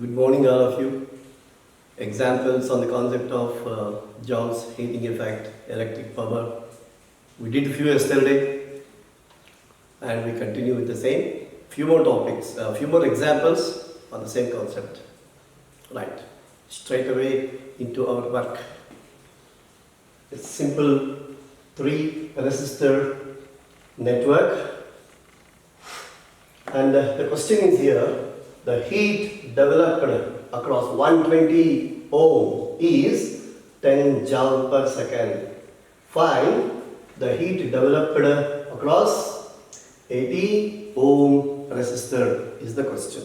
Good morning, all of you. Examples on the concept of John's heating effect, electric power. We did a few yesterday, and we continue with the same. Few more topics, few more examples on the same concept. Right, straight away into our work. It's simple 3 resistor network, and the question is here. The heat developed across 120 ohm is 10 joule per second. Find the heat developed across 80 ohm resistor is the question.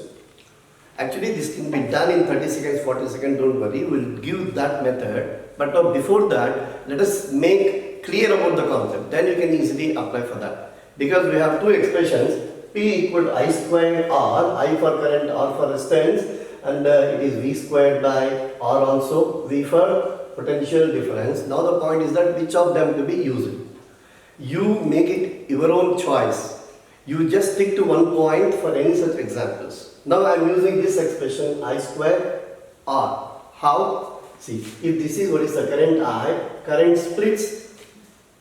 Actually, this can be done in 30 seconds, 40 seconds, don't worry, we'll give that method. But now before that, let us make clear about the concept. Then you can easily apply for that. Because we have two expressions. P equal to I squared R, I for current, R for resistance, and it is V squared by R also, V for potential difference. Now the point is that which of them to be used. You make it your own choice. You just stick to one point for any such examples. Now I am using this expression I squared R. How? See, if this is what is the current I, current splits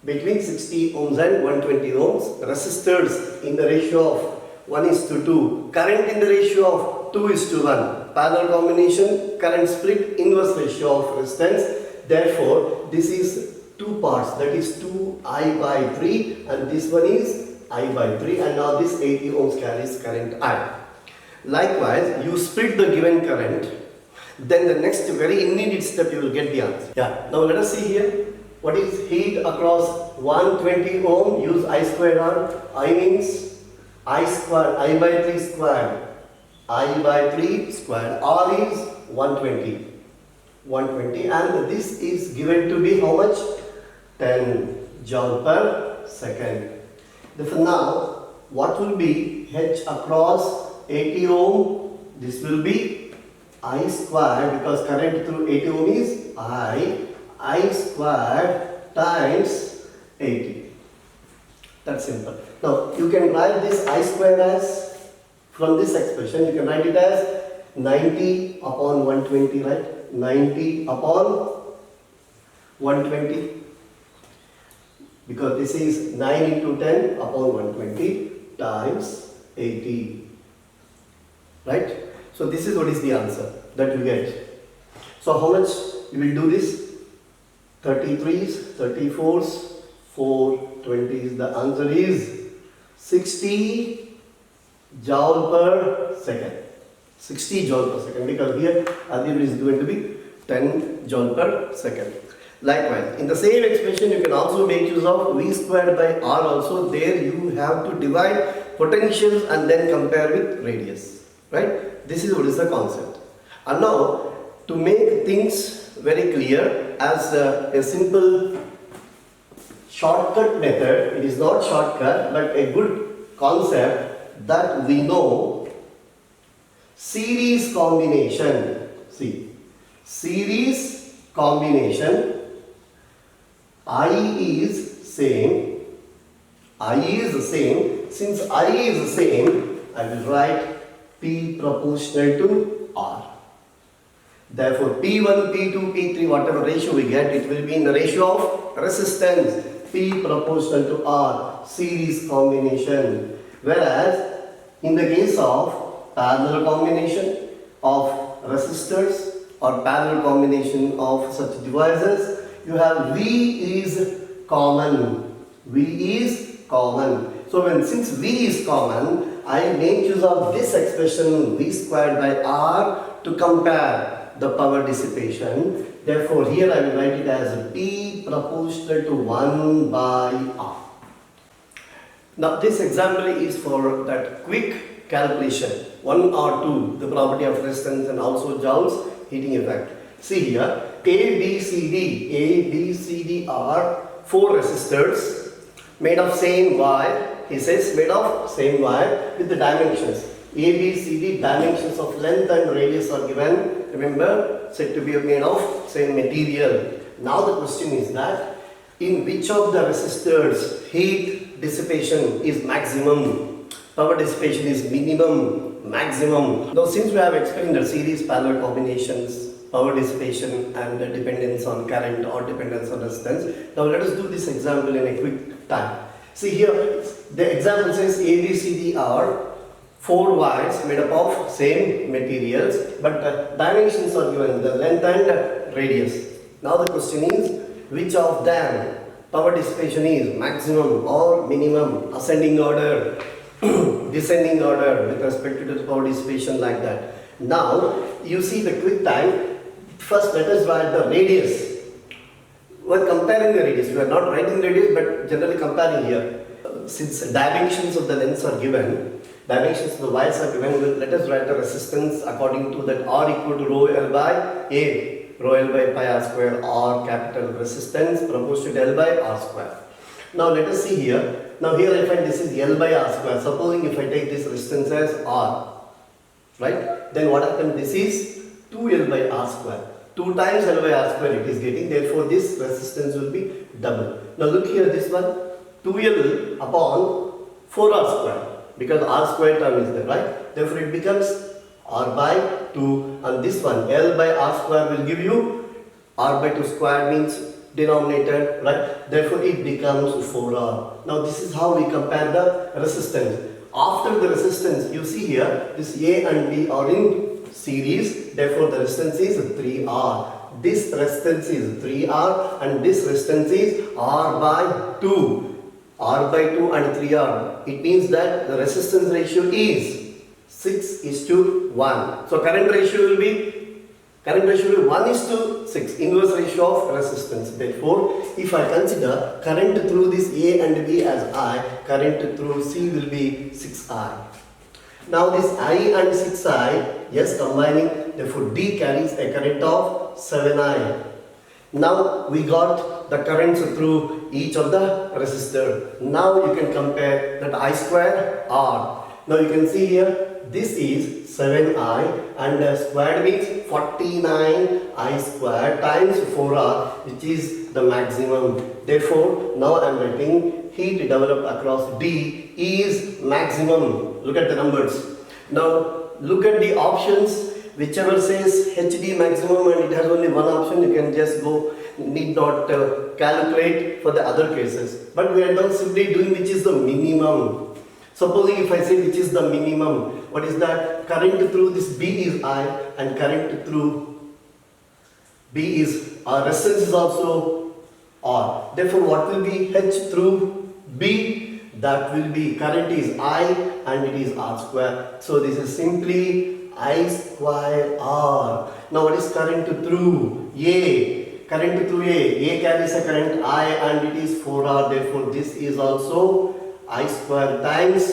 between 60 ohms and 120 ohms, resistors in the ratio of 1:2, current in the ratio of 2:1, parallel combination, current split, inverse ratio of resistance. Therefore, this is two parts, that is 2I by 3 and this one is I by 3, and now this 80 ohms carries current I. Likewise, you split the given current, then the next very immediate step you will get the answer. Yeah, now let us see here. What is heat across 120 ohm? Use I squared R. I means I squared, I by 3 squared. I by 3 squared. R is 120. 120, and this is given to be how much? 10 joule per second. Therefore now, what will be H across 80 ohm? This will be I squared, because current through 80 ohm is I squared times 80. That's simple. Now you can write this I squared as, from this expression you can write it as 90 upon 120, right? 90 upon 120, because this is 9 into 10 upon 120 times 80, right? So this is what is the answer that you get. So how much you will do this? 33s, 34s, 420s. The answer is 60 joule per second. 60 joule per second, because here earlier is going to be 10 joule per second. Likewise, in the same expression you can also make use of V squared by R also. There you have to divide potentials and then compare with radius. Right? This is what is the concept. And now, to make things very clear, as a simple shortcut method, it is not shortcut but a good concept that we know. Series combination. See, series combination. I is same. I is the same. Since I is the same, I will write P proportional to R. Therefore, P1, P2, P3, whatever ratio we get, it will be in the ratio of resistance. P proportional to R, series combination. Whereas, in the case of parallel combination of resistors or parallel combination of such devices, you have V is common. V is common. So, since V is common, I make use of this expression V squared by R to compare the power dissipation. Therefore, here I will write it as P proportional to 1 by R. Now, this example is for that quick calculation, 1 or 2, the property of resistance and also Joule's heating effect. See here, A, B, C, D are 4 resistors made of same wire. He says made of same wire with the dimensions. A, B, C, D dimensions of length and radius are given. Remember, said to be made of same material. Now the question is that in which of the resistors heat dissipation is maximum? Power dissipation is minimum, maximum. Now since we have explained the series parallel combinations, power dissipation and the dependence on current or dependence on resistance, now let us do this example in a quick time. See here, the example says ABCD are 4 wires made up of same materials, but dimensions are given, the length and radius. Now the question is, which of them power dissipation is maximum or minimum, ascending order, descending order with respect to the power dissipation, like that. Now you see the quick time. First let us write the radius. We are comparing the radius. We are not writing radius but generally comparing here. Since dimensions of the lengths are given, dimensions of the wires are given, let us write the resistance according to that R equal to rho L by A. Rho L by pi R square, R capital resistance proportional to L by R square. Now let us see here. Now here I find this is L by R square. Supposing if I take this resistance as R, right? Then what happens? This is 2L by R square. 2 times L by R square it is getting. Therefore this resistance will be double. Now look here, this one 2L upon 4R square, because R square term is there, right? Therefore it becomes R by 2, and this one L by R square will give you R by 2 square means denominator, right? Therefore it becomes 4R. Now this is how we compare the resistance. After the resistance, you see here this A and B are in series, therefore the resistance is 3R. This resistance is 3R and this resistance is R by 2. R by 2 and 3R. It means that the resistance ratio is 6:1. So current ratio will be 1:6, inverse ratio of resistance. Therefore, if I consider current through this A and B as I, current through C will be 6I. Now this I and 6I, yes, combining, therefore D carries a current of 7I. Now we got the currents through each of the resistor. Now you can compare that I square R. Now you can see here, this is 7I and squared means 49I square times 4R, which is the maximum. Therefore, now I am writing heat developed across D is maximum. Look at the numbers. Now look at the options. Whichever says HD maximum and it has only one option, you can just go, need not calculate for the other cases. But we are now simply doing which is the minimum. Supposing if I say which is the minimum, what is that? Current through this B is I and current through B is R. Resistance is also R. Therefore what will be H through B? That will be current is I and it is R square. So this is simply I square R. Now what is current through A? Current through A carries a current I and it is 4R. Therefore this is also I square times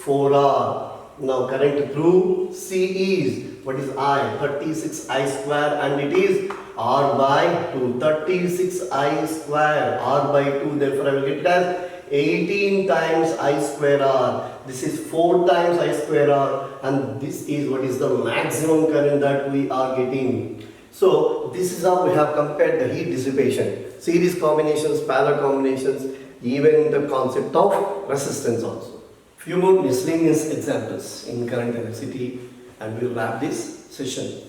4R. Now current through C is, what is I? 36I square and it is R by 2. 36I square R by 2. Therefore I will get it as 18 times I square R. This is 4 times I square R and this is what is the maximum current that we are getting. So this is how we have compared the heat dissipation. Series combinations, parallel combinations, even the concept of resistance also. Few more miscellaneous examples in current electricity and we will wrap this session.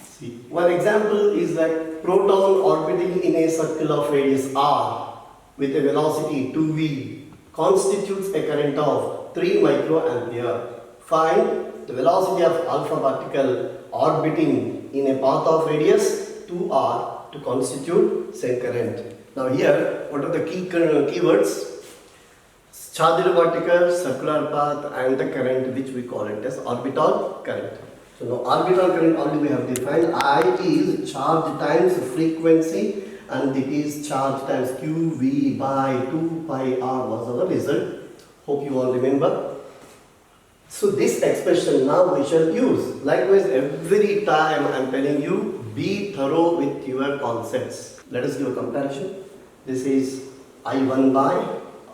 See, one example is that proton orbiting in a circle of radius r with a velocity 2v constitutes a current of 3 microampere. Find the velocity of alpha particle orbiting in a path of radius 2r to constitute same current. Now here, what are the keywords? Charged particle, circular path and the current which we call it as orbital current. So now orbital current already we have defined. I is charge times frequency and it is charge times QV by 2 pi r was our result. Hope you all remember. So this expression now we shall use. Likewise, every time I am telling you, be thorough with your concepts. Let us do a comparison. This is I1 by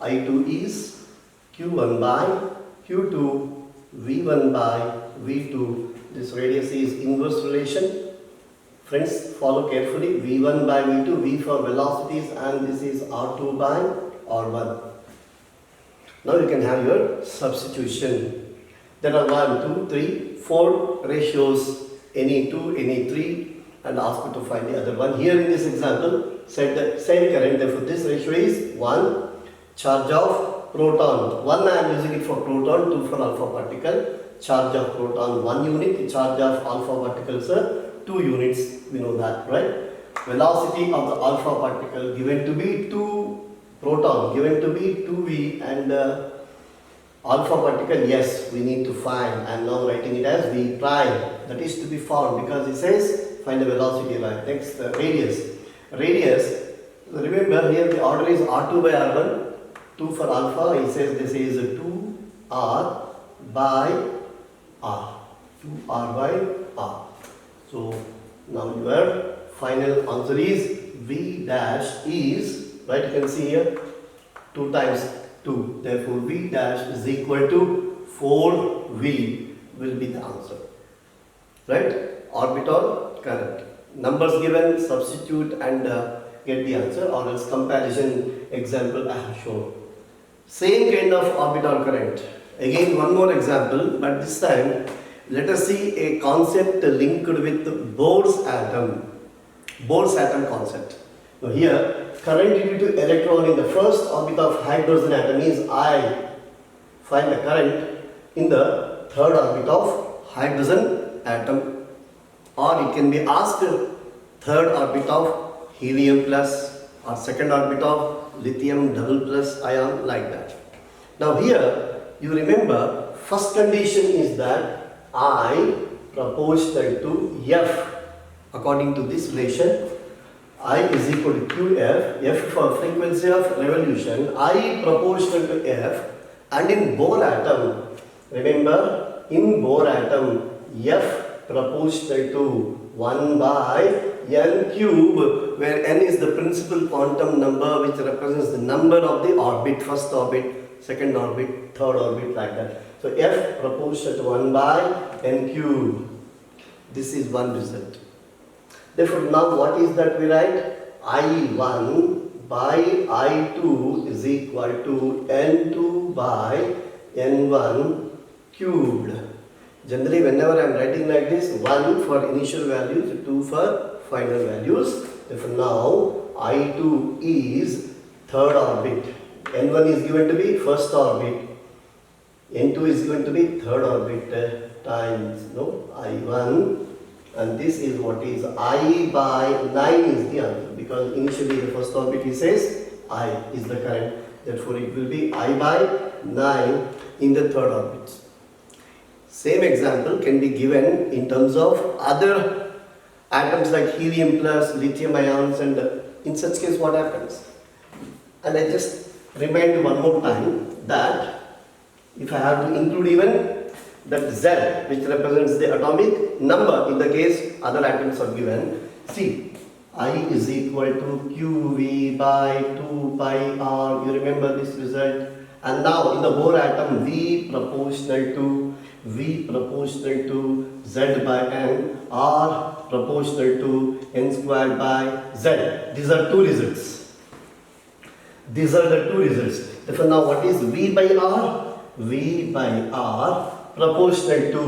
I2 is Q1 by Q2, V1 by V2. This radius is inverse relation. Friends, follow carefully. V1 by V2, V for velocities and this is R2 by R1. Now you can have your substitution. There are 1, 2, 3, 4 ratios, any 2, any 3, and ask you to find the other one. Here in this example, set the same current, therefore this ratio is 1, charge of proton. 1 I am using it for proton, 2 for alpha particle. Charge of proton 1 unit, charge of alpha particles 2 units, we know that, right? Velocity of the alpha particle given to be 2, proton given to be 2v, and alpha particle, yes, we need to find. I am now writing it as v prime, that is to be found, because it says find the velocity, right? Next, radius. Radius, remember here the order is r2 by r1, 2 for alpha, he says this is 2r by r, 2r by r. So now your final answer is v dash is, right, you can see here 2 times 2, therefore v dash is equal to 4v will be the answer, right? Orbital current, numbers given, substitute and get the answer, or else comparison example I have shown. Same kind of orbital current. Again one more example, but this time let us see a concept linked with Bohr's atom. Bohr's atom concept. Now here, current due to electron in the first orbit of hydrogen atom is I. Find the current in the third orbit of hydrogen atom. Or it can be asked third orbit of helium plus, or second orbit of lithium double plus ion, like that. Now here, you remember, first condition is that I proportional to F. According to this relation, I is equal to QF, F for frequency of revolution, I proportional to F, and in Bohr atom, remember, in Bohr atom, F proportional to 1 by n cube, where n is the principal quantum number which represents the number of the orbit, first orbit, second orbit, third orbit, like that. So F proportional to 1 by n cube. This is one result. Therefore now what is that we write? I1 by I2 is equal to N2 by N1 cubed. Generally whenever I am writing like this, 1 for initial values, 2 for final values. Therefore now I2 is third orbit. N1 is given to be first orbit. N2 is going to be third orbit times I1, and this is what is I by 9 is the answer, because initially the first orbit he says I is the current, therefore it will be I by 9 in the third orbit. Same example can be given in terms of other atoms like helium plus, lithium ions, and in such case what happens? And I just remind you one more time that if I have to include even that Z, which represents the atomic number, in the case other atoms are given, see, I is equal to QV by 2 pi R, you remember this result? And now in the Bohr atom, V proportional to Z by N, R proportional to N squared by Z. These are two results. These are the two results. Therefore now what is V by R? V by R proportional to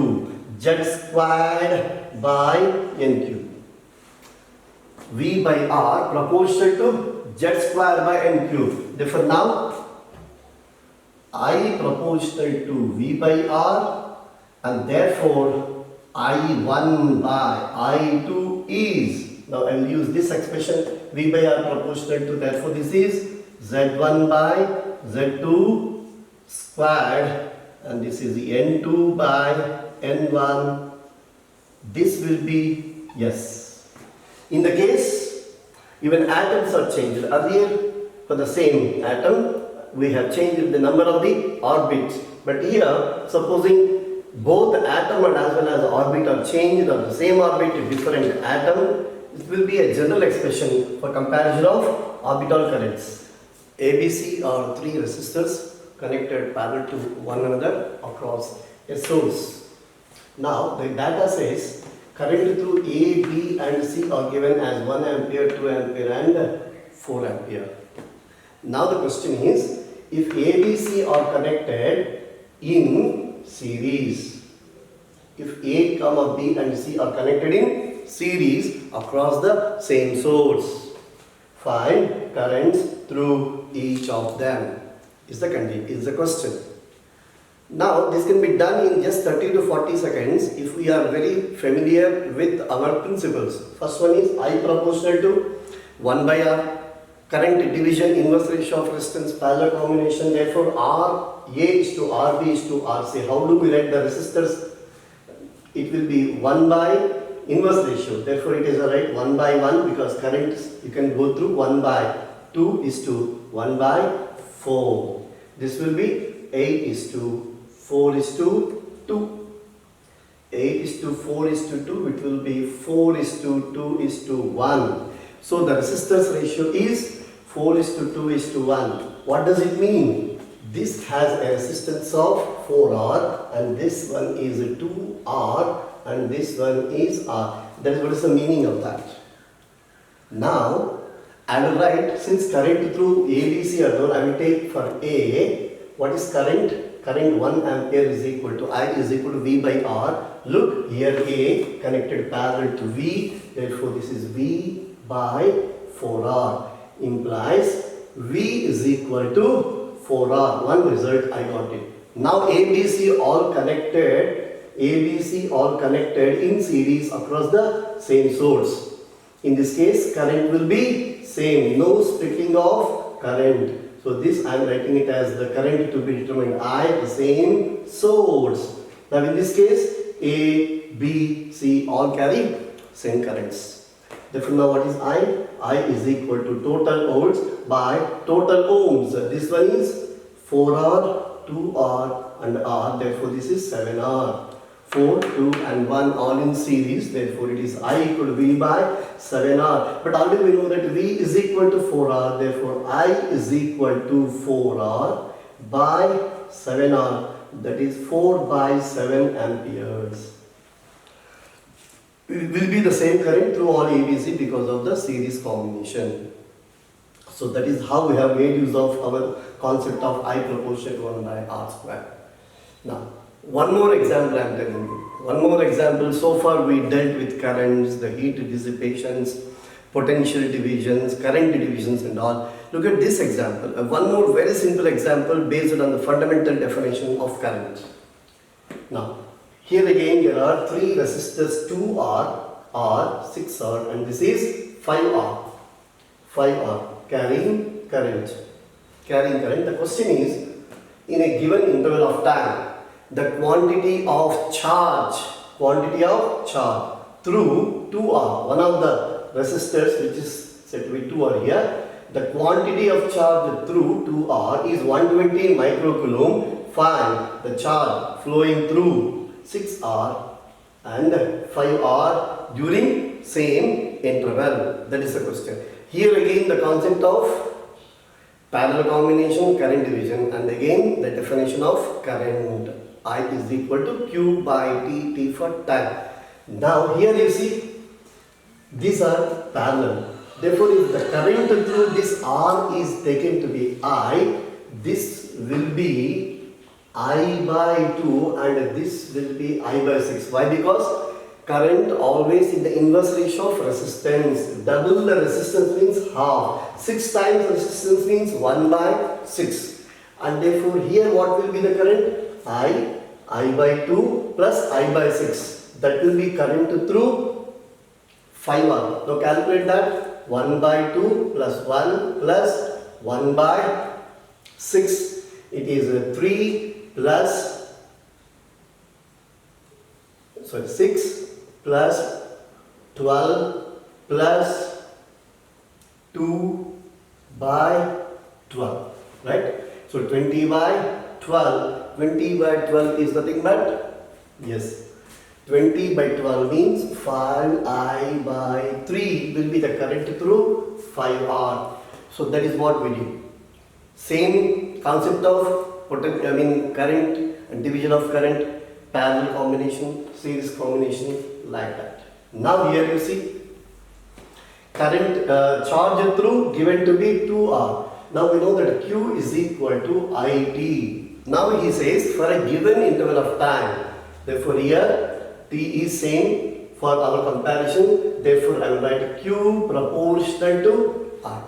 Z squared by N cube. V by R proportional to Z squared by N cube. Therefore now I proportional to V by R, and therefore I1 by I2 is, now I will use this expression, V by R proportional to, therefore this is Z1 by Z2 squared, and this is N2 by N1. This will be yes. In the case, even atoms are changed. Earlier, for the same atom, we have changed the number of the orbits. But here, supposing both atom and as well as orbit are changed, or the same orbit to different atom, it will be a general expression for comparison of orbital currents. ABC are 3 resistors connected parallel to one another across a source. Now the data says current through A, B and C are given as 1 ampere, 2 ampere and 4 ampere. Now the question is, if A, B, C are connected in series, if A, comma B and C are connected in series across the same source, find currents through each of them is the question. Now this can be done in just 30 to 40 seconds if we are very familiar with our principles. First one is I proportional to 1 by R, current division, inverse ratio of resistance, parallel combination. Therefore R A is to R B is to R C. How do we write the resistors? It will be 1 by inverse ratio. Therefore it is alright 1 by 1 because current you can go through 1 by 2 is to 1 by 4. This will be 8 is to 4 is to 2. 8 is to 4 is to 2. It will be 4 is to 2 is to 1. So the resistance ratio is 4 is to 2 is to 1. What does it mean? This has a resistance of 4R and this one is 2R and this one is R. That is what is the meaning of that. Now I will write, since current through ABC are known, I will take for A, what is current? Current 1 ampere is equal to I is equal to V by R. Look, here A connected parallel to V, therefore this is V by 4R, implies V is equal to 4R. One result I got it. Now ABC all connected in series across the same source. In this case current will be same, no splitting of current. So this I am writing it as the current to be determined I, the same source. Now in this case A, B, C all carry same currents. Therefore now what is I? I is equal to total volts by total ohms. This one is 4R, 2R and R. Therefore this is 7R. 4, 2 and 1 all in series, therefore it is I equal to V by 7R. But already we know that V is equal to 4R, therefore I is equal to 4R by 7R, that is 4 by 7 amperes. It will be the same current through all ABC because of the series combination. So that is how we have made use of our concept of I proportional to 1 by R square. Now one more example I am telling you. One more example. So far we dealt with currents, the heat dissipations, potential divisions, current divisions and all. Look at this example. One more very simple example based on the fundamental definition of current. Now here again there are 3 resistors, 2R, R, 6R and this is 5R. 5R carrying current. The question is, in a given interval of time, the quantity of charge through 2R, one of the resistors which is said to be 2R here, the quantity of charge through 2R is 120 microcoulomb. Find the charge flowing through 6R and 5R during same interval. That is the question. Here again the concept of parallel combination, current division, and again the definition of current. I is equal to Q by T, T for time. Now here you see, these are parallel. Therefore if the current through this R is taken to be I, this will be I by 2 and this will be I by 6. Why? Because current always in the inverse ratio of resistance. Double the resistance means half. 6 times resistance means 1 by 6. And therefore here what will be the current? I by 2 plus I by 6. That will be current through 5R. Now calculate that. 1 by 2 plus 1 plus 1 by 6. It is 3 plus 6 plus 12 plus 2 by 12. Right? So 20 by 12. 20 by 12 is nothing but, yes, 20 by 12 means 5I by 3 will be the current through 5R. So that is what we do. Same concept of current and division of current, parallel combination, series combination, like that. Now here you see current charge through given to be 2R. Now we know that Q is equal to IT. Now he says for a given interval of time. Therefore here T is same for our comparison. Therefore I will write Q proportional to I.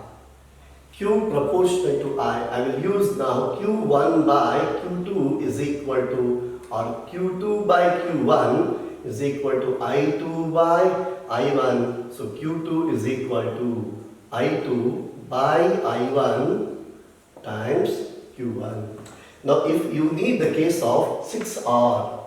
Q proportional to I will use now Q1 by Q2 is equal to, or Q2 by Q1 is equal to I2 by I1. So Q2 is equal to I2 by I1 times Q1. Now if you need the case of 6R,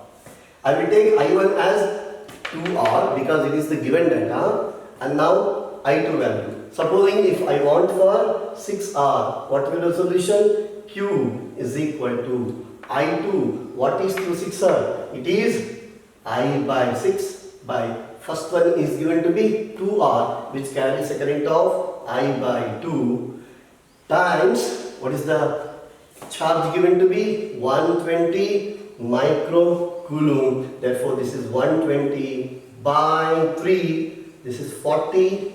I will take I1 as 2R because it is the given data, and now I2 value. Supposing if I want for 6R, what will be the solution? Q is equal to I2. What is 2 6R? It is I by 6 by first one is given to be 2R, which carries a current of I by 2 times, what is the charge given to be? 120 microcoulomb. Therefore this is 120 by 3. This is 40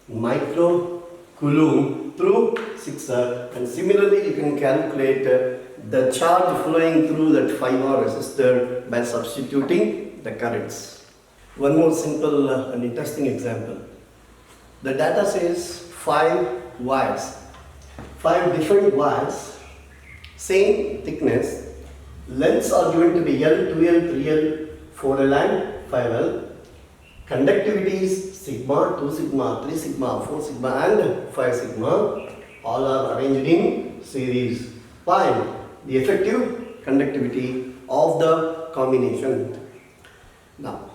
microcoulomb through 6R. And similarly you can calculate the charge flowing through that 5R resistor by substituting the currents. One more simple and interesting example. The data says 5 wires, 5 different wires, same thickness, lengths are given to be L, 2L, 3L, 4L and 5L. Conductivity is sigma, 2 sigma, 3 sigma, 4 sigma and 5 sigma. All are arranged in series. Find the effective conductivity of the combination. Now,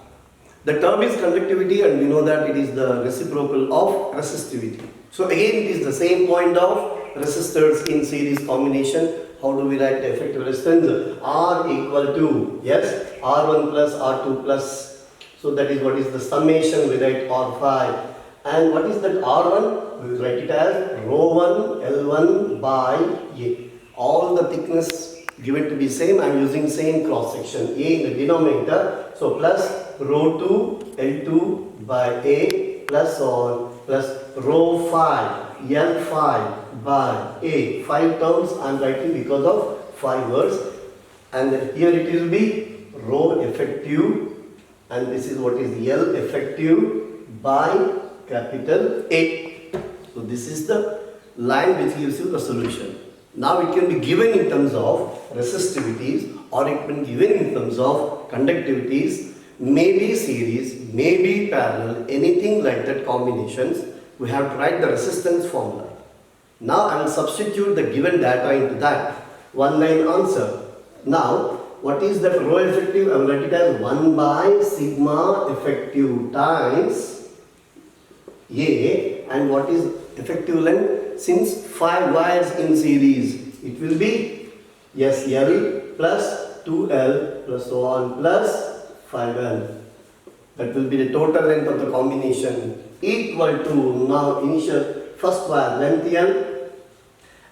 the term is conductivity and we know that it is the reciprocal of resistivity. So again it is the same point of resistors in series combination. How do we write the effective resistance? R equal to, yes, R1 plus R2 plus. So that is what is the summation, we write R5. And what is that R1? We will write it as ρ1 L1 by A. All the thickness given to be same. I am using same cross section. A in the denominator. So plus ρ2 L2 by A plus on plus ρ5 L5 by A. 5 terms I am writing because of 5 words. And here it will be ρ effective, and this is what is L effective by capital A. So this is the line which gives you the solution. Now it can be given in terms of resistivities or it can be given in terms of conductivities, maybe series, maybe parallel, anything like that combinations. We have to write the resistance formula. Now I will substitute the given data into that. One line answer. Now what is that rho effective? I will write it as 1 by sigma effective times A. And what is effective length? Since 5 wires in series, it will be yes, L plus 2L plus so on plus 5L. That will be the total length of the combination equal to, now initial first wire length L,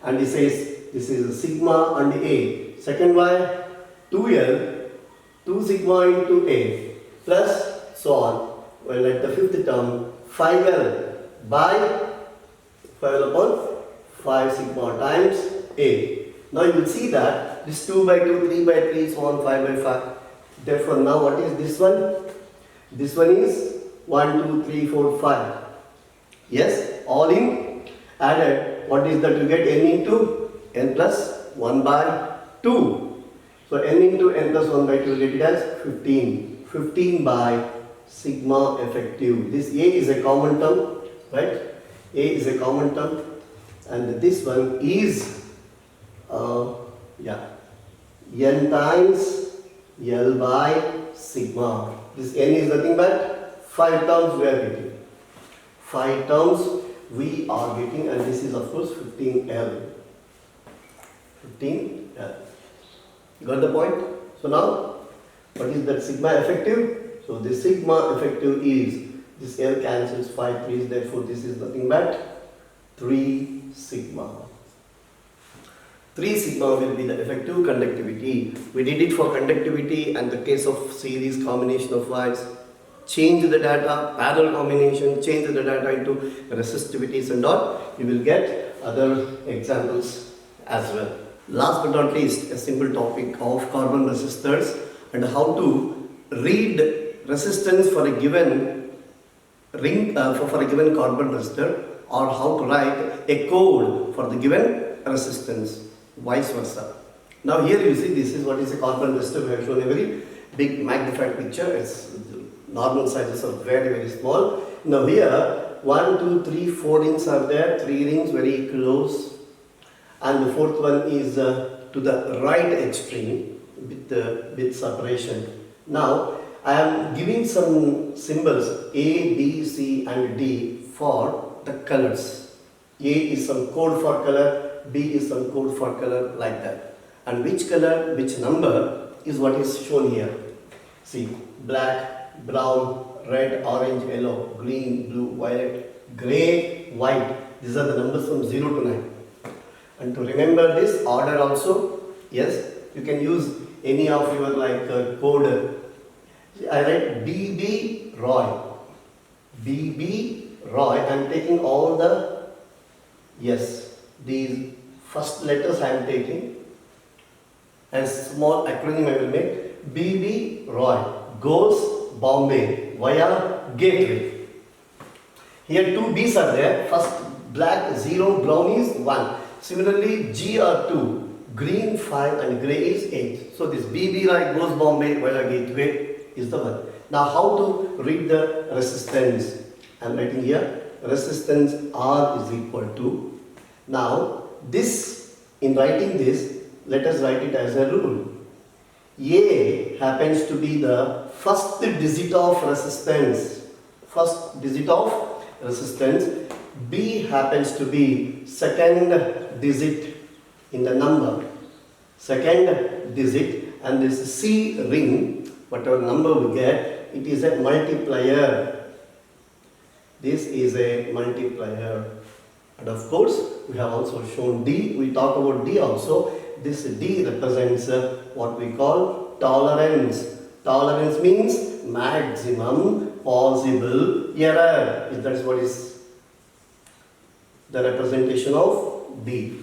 and it says this is sigma and A. Second wire 2L, 2 sigma into A plus so on. Well, at the fifth term 5L by 5L upon 5 sigma times A. Now you will see that this 2 by 2, 3 by 3, so on 5 by 5. Therefore now what is this one? This one is 1, 2, 3, 4, 5. Yes, all in added. What is that you get? N into N plus 1 by 2. So N into N plus 1 by 2 will get it as 15. 15 by sigma effective. This A is a common term, right? A is a common term, and this one is N times L by sigma. This N is nothing but 5 terms we are getting. 5 terms we are getting, and this is of course 15L. 15L. Got the point? So now, what is that sigma effective? So this sigma effective is, this L cancels 5 3's, therefore this is nothing but 3 sigma. 3 sigma will be the effective conductivity. We did it for conductivity and the case of series combination of wires. Change the data, parallel combination, change the data into resistivities and all. You will get other examples as well. Last but not least, a simple topic of carbon resistors and how to read resistance for a given ring for a given carbon resistor, or how to write a code for the given resistance, vice versa. Now here you see, this is what is a carbon resistor. We have shown a very big magnified picture. Its normal sizes are very small. Now here 1, 2, 3, 4 rings are there, 3 rings very close, and the fourth one is to the right extreme with separation. Now I am giving some symbols A, B, C and D for the colors. A is some code for color, B is some code for color, like that. And which color, which number is what is shown here. See, black, brown, red, orange, yellow, green, blue, violet, grey, white. These are the numbers from 0 to 9. And to remember this order also, yes, you can use any of your code. I write BB Roy. BB Roy. I am taking all the, yes, these first letters I am taking. And small acronym I will make. BB Roy goes Bombay via Gateway. Here 2 B's are there. First black 0, brown is 1. Similarly G are 2, green 5 and grey is 8. So this BB Roy goes Bombay via Gateway is the one. Now how to read the resistance? I am writing here resistance R is equal to. Now this, in writing this, let us write it as a rule. A happens to be the first digit of resistance. First digit of resistance. B happens to be second digit in the number. Second digit, and this C ring, whatever number we get, it is a multiplier. This is a multiplier. And of course, we have also shown D. We talk about D also. This D represents what we call tolerance. Tolerance means maximum possible error. That is what is the representation of D.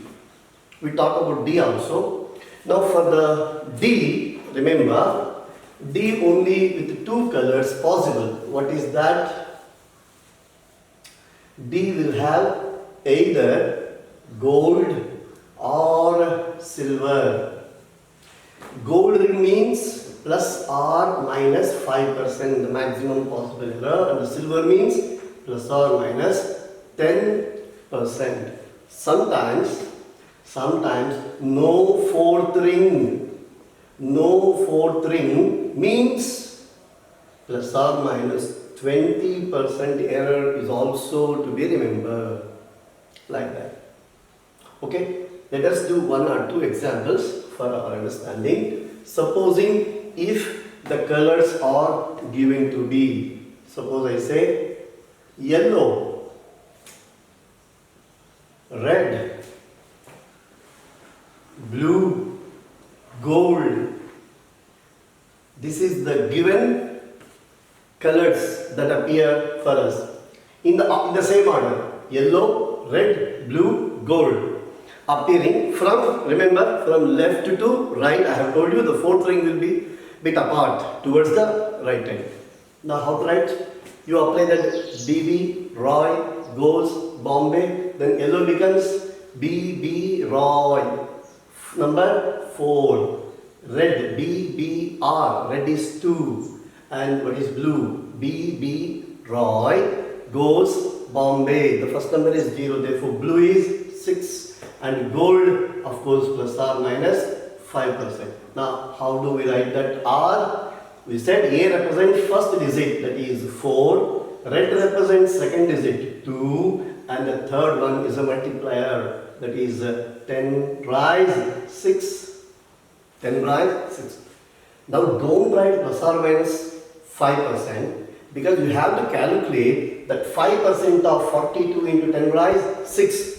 We talk about D also. Now for the D, remember, D only with 2 colors possible. What is that? D will have either gold or silver. Gold ring means plus or minus 5%, the maximum possible error, and the silver means plus or minus 10%. Sometimes no fourth ring. No fourth ring means plus or minus 20% error is also to be remembered, like that. Okay, let us do 1 or 2 examples for our understanding. Supposing if the colors are given to be, suppose I say yellow, red, blue, gold. This is the given colors that appear for us in the same order: yellow, red, blue, gold. Appearing from, remember, from left to right. I have told you the fourth ring will be bit apart towards the right hand. Now how to write? You apply that BB Roy goes Bombay, then yellow becomes BB Roy. Number 4. Red, BBR, red is 2. And what is blue? BB Roy goes Bombay. The first number is 0, therefore blue is 6. And gold, of course, plus or minus 5%. Now, how do we write that R? We said A represents first digit, that is 4. Red represents second digit, 2. And the third one is a multiplier, that is 10 rise 6. 10 rise 6. Now, don't write plus or minus 5%, because you have to calculate that 5% of 42 into 10 rise 6.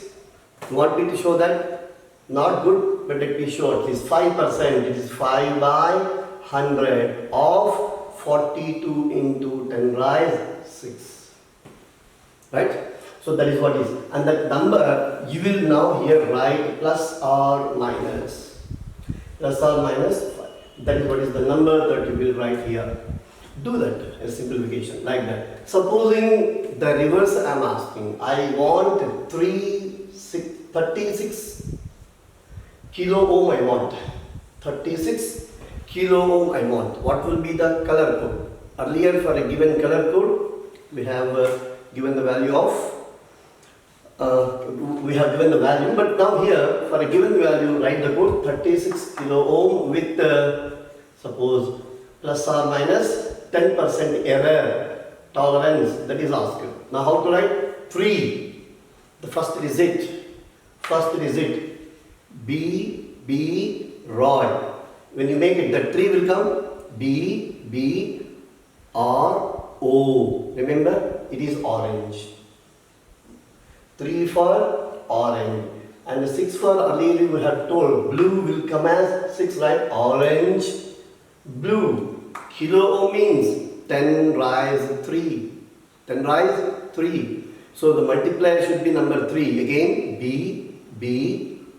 You want me to show that? Not good, but let me show at least 5%. It is 5 by 100 of 42 into 10 rise 6. Right? So that is what is. And that number you will now here write plus or minus. Plus or minus 5. That is what is the number that you will write here. Do that, a simplification like that. Supposing the reverse I am asking, I want 36 kilo ohm I want. 36 kilo ohm I want. What will be the color code? Earlier for a given color code, we have given the value of, but now here for a given value, write the code 36 kilo ohm with suppose plus or minus 10% error tolerance, that is asked. Now how to write? 3, the first digit, B, Roy. When you make it, that 3 will come B, R, O. Remember, it is orange. 3 for orange. And the 6 for earlier we have told, blue will come as 6, right? Orange, blue. Kilo ohm means 10 rise 3. 10 rise 3. So the multiplier should be number 3. Again, B,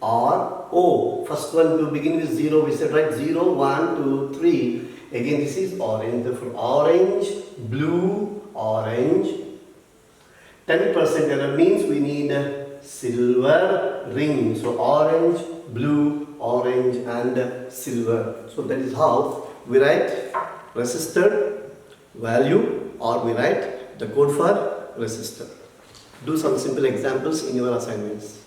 R, O. First one to begin with 0, we said, right? 0, 1, 2, 3. Again, this is orange. Therefore, orange, blue, orange. 10% error means we need a silver ring. So orange, blue, orange and silver. So that is how we write resistor value, or we write the code for resistor. Do some simple examples in your assignments.